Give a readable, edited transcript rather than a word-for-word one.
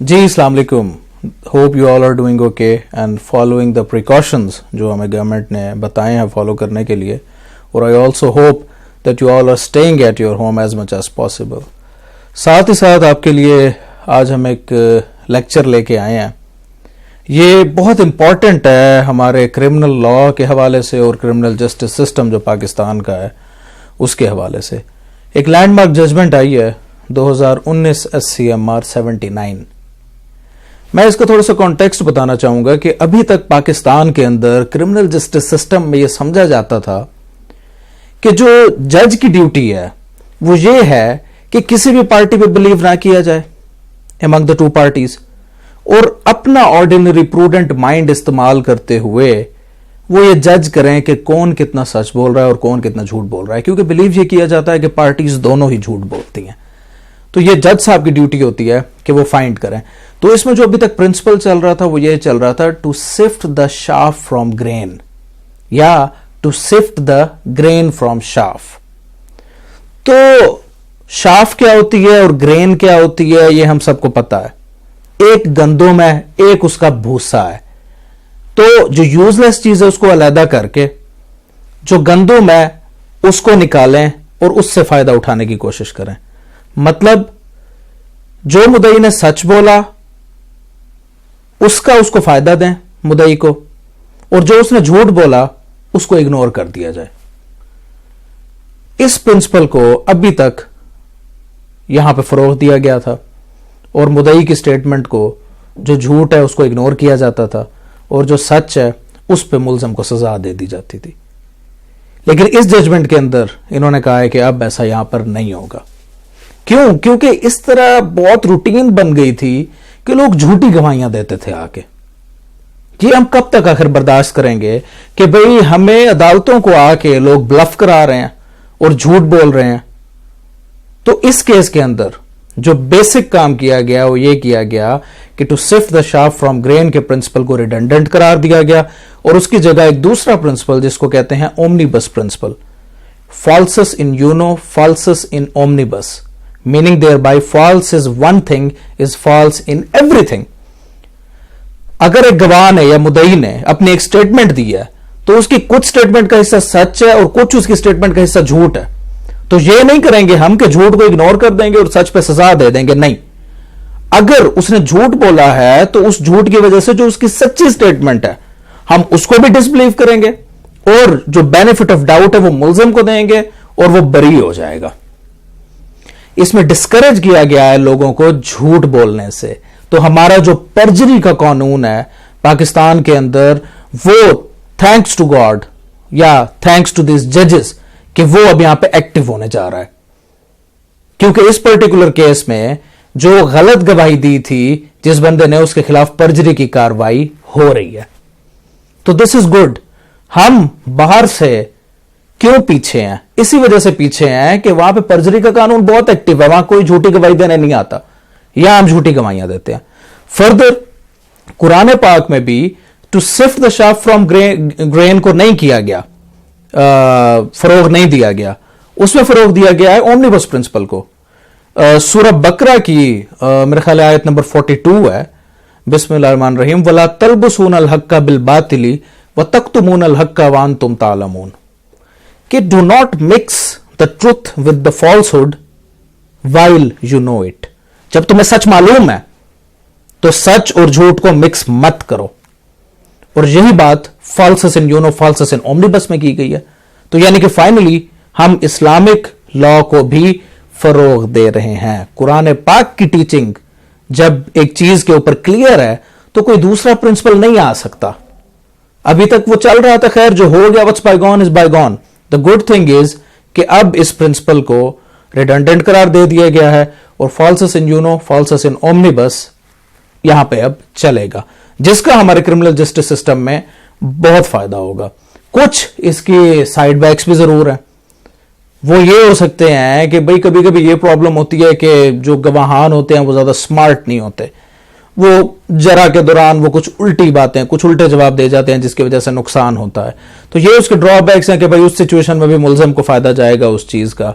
जी अस्सलाम वालेकुम। Hope you all are doing okay and following the precautions जो हमें गवर्नमेंट ने बताए हैं फॉलो करने के लिए, और I also hope that you all are staying at your home as much as possible. साथ ही साथ आपके लिए आज हम एक लेक्चर लेके आए हैं। ये बहुत इम्पॉर्टेंट है हमारे क्रिमिनल लॉ के हवाले से और क्रिमिनल जस्टिस सिस्टम जो पाकिस्तान का है उसके हवाले से। एक लैंडमार्क जजमेंट आई है 2019 SCMR 79। मैं इसका थोड़ा सा कॉन्टेक्स्ट बताना चाहूंगा कि अभी तक पाकिस्तान के अंदर क्रिमिनल जस्टिस सिस्टम में यह समझा जाता था कि जो जज की ड्यूटी है वो ये है कि किसी भी पार्टी पे बिलीव ना किया जाए अमंग द टू पार्टीज, और अपना ऑर्डिनरी प्रूडेंट माइंड इस्तेमाल करते हुए वो ये जज करें कि कौन कितना सच बोल रहा है और कौन कितना झूठ बोल रहा है, क्योंकि बिलीव ये किया जाता है कि पार्टीज दोनों ही झूठ बोलती हैं। तो ये जज साहब की ड्यूटी होती है कि वो फाइंड करें। तो इसमें जो अभी तक प्रिंसिपल चल रहा था वो ये चल रहा था to sift the chaff from grain, या to sift the grain from chaff. तो शाफ क्या होती है और ग्रेन क्या होती है ये हम सबको पता है। एक गंदम है, एक उसका भूसा है। तो जो यूजलेस चीज है उसको अलहदा करके जो गंदम है उसको निकालें और उससे फायदा उठाने की कोशिश करें। मतलब जो मुदई ने सच बोला उसको फायदा दें मुदई को, और जो उसने झूठ बोला उसको इग्नोर कर दिया जाए। इस प्रिंसिपल को अभी तक यहां पे फरोग दिया गया था, और मुदई की स्टेटमेंट को, जो झूठ है उसको इग्नोर किया जाता था, और जो सच है उस पे मुलजम को सजा दे दी जाती थी। लेकिन इस जजमेंट के अंदर इन्होंने कहा है कि अब ऐसा यहां पर नहीं होगा। क्यों? क्योंकि इस तरह बहुत रूटीन बन गई थी कि लोग झूठी गवाहियां देते थे आके। ये हम कब तक आखिर बर्दाश्त करेंगे कि भाई हमें अदालतों को आके लोग ब्लफ करा रहे हैं और झूठ बोल रहे हैं। तो इस केस के अंदर जो बेसिक काम किया गया वो ये किया गया कि to sift the chaff from grain के प्रिंसिपल को रिडंडेंट करार दिया गया, और उसकी जगह एक दूसरा प्रिंसिपल जिसको कहते हैं omnibus principal, फॉल्सस in Uno फॉल्सस in omnibus, meaning thereby false is one thing is false in everything। अगर एक गवाह ने या मुदई ने अपनी एक स्टेटमेंट दी है तो उसकी कुछ स्टेटमेंट का हिस्सा सच है और कुछ उसकी स्टेटमेंट का हिस्सा झूठ है। तो ये नहीं करेंगे हम कि झूठ को इग्नोर कर देंगे और सच पे सजा दे देंगे, नहीं। अगर उसने झूठ बोला है तो उस झूठ की वजह से जो उसकी सच्ची स्टेटमेंट है हम उसको भी डिसबिलीव करेंगे, और जो बेनिफिट ऑफ डाउट है वो मुलजिम को देंगे और वो बरी हो जाएगा। इसमें डिस्करेज किया गया है लोगों को झूठ बोलने से। तो हमारा जो परजरी का कानून है पाकिस्तान के अंदर, वो थैंक्स टू गॉड या थैंक्स टू दिस जजेस कि वो अब यहां पे एक्टिव होने जा रहा है। क्योंकि इस पर्टिकुलर केस में जो गलत गवाही दी थी जिस बंदे ने, उसके खिलाफ परजरी की कार्रवाई हो रही है। तो दिस इज गुड। हम बाहर से क्यों पीछे हैं? इसी वजह से पीछे हैं कि वहां पे परजरी का कानून बहुत एक्टिव है, वहां कोई झूठी गवाही देने नहीं आता, या हम झूठी गवाहियां देते हैं। फर्दर कुरान पाक में भी to sift the chaff from grain को नहीं किया गया, फरोग नहीं दिया गया, उसमें फरोग दिया गया है ओमनीबस प्रिंसिपल को। सूरह बकरा की मेरे ख्याल आयत नंबर 42 है, बिस्मिल्लाहिर्रहमानिर्रहीम, वला तलबसून अल हक्का बिल बातिली व तक्तुमून अल हक्का व अंतुम तालमून, कि do not mix the truth with the falsehood while you know it. जब तुम्हें सच मालूम है तो सच और झूठ को मिक्स मत करो। और यही बात फॉल्सस इन यूनो फॉल्सस इन ओमनीबस में की गई है। तो यानी कि फाइनली हम इस्लामिक लॉ को भी फरोग दे रहे हैं। कुरान पाक की टीचिंग जब एक चीज के ऊपर क्लियर है तो कोई दूसरा प्रिंसिपल नहीं आ सकता। अभी तक वो चल रहा था, खैर जो हो गया what's bygone is bygone. The good thing is कि अब इस प्रिंसिपल को रिडंडेंट करार दे दिया गया है, और फॉल्सस इन यूनो फॉल्सस इन ओमनीबस यहां पे अब चलेगा, जिसका हमारे क्रिमिनल जस्टिस सिस्टम में बहुत फायदा होगा। कुछ इसके साइड बैक्स भी जरूर हैं। वो ये हो सकते हैं कि भाई कभी कभी ये प्रॉब्लम होती है कि जो गवाहान होते हैं वो ज्यादा स्मार्ट नहीं होते, वो जरा के दौरान वो कुछ उल्टी बातें, कुछ उल्टे जवाब दे जाते हैं जिसकी वजह से नुकसान होता है। तो ये उसके ड्रॉबैक्स हैं कि भाई उस सिचुएशन में भी मुलजिम को फायदा जाएगा उस चीज का।